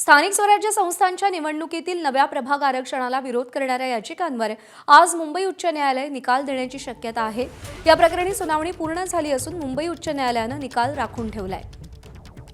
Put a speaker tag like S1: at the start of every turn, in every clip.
S1: स्थानिक स्वराज्य संस्थांच्या निवडणुकीतील नव्या प्रभाग आरक्षणाला विरोध करणाऱ्या याचिकांवर आज मुंबई उच्च न्यायालय निकाल देण्याची शक्यता आहे। या प्रकरणी सुनावणी पूर्ण झाली असून मुंबई उच्च न्यायालयाने निकाल राखून ठेवलाय।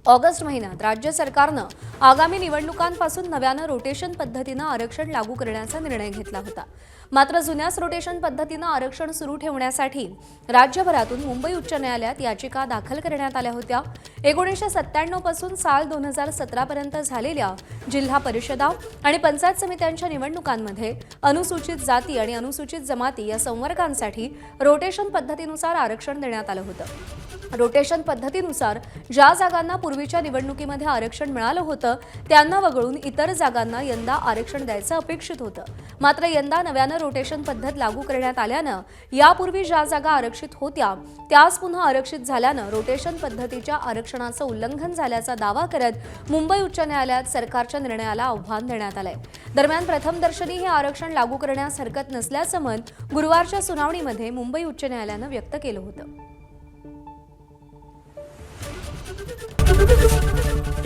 S1: ऑगस्ट महिन्यात राज्य सरकारनं आगामी निवडणुकांपासून नव्यानं रोटेशन पद्धतीनं आरक्षण लागू करण्याचा निर्णय घेतला होता। मात्र जुन्याच रोटेशन पद्धतीनं आरक्षण सुरू ठेवण्यासाठी राज्यभरातून मुंबई उच्च न्यायालयात याचिका दाखल करण्यात आल्या होत्या। 1997 पासून साल 2017 पर्यंत झालेल्या जिल्हा परिषदा आणि पंचायत समित्यांच्या निवडणुकांमध्ये अनुसूचित जाती आणि अनुसूचित जमाती या संवर्गांसाठी रोटेशन पद्धतीनुसार आरक्षण देण्यात आलं होतं। रोटेशन पद्धतीनुसार ज्या जागांना पूर्वीच्या निवडणुकीमध्ये आरक्षण मिळालं होतं त्यांना वगळून इतर जागांना यंदा आरक्षण द्यायचं अपेक्षित होतं। मात्र यंदा नव्यानं रोटेशन पद्धत लागू करण्यात आल्यानं यापूर्वी ज्या जागा आरक्षित होत्या त्याच पुन्हा आरक्षित झाल्यानं रोटेशन पद्धतीच्या आरक्षणाचं उल्लंघन झाल्याचा दावा करत मुंबई उच्च न्यायालयात सरकारच्या निर्णयाला आव्हान देण्यात आलंय। दरम्यान प्रथमदर्शनी हे आरक्षण लागू करण्यास हरकत नसल्याचं मत गुरुवारच्या सुनावणीमध्ये मुंबई उच्च न्यायालयानं व्यक्त केलं होतं।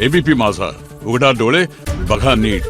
S2: एबीपी माझा, उघडा डोळे बघा नीट।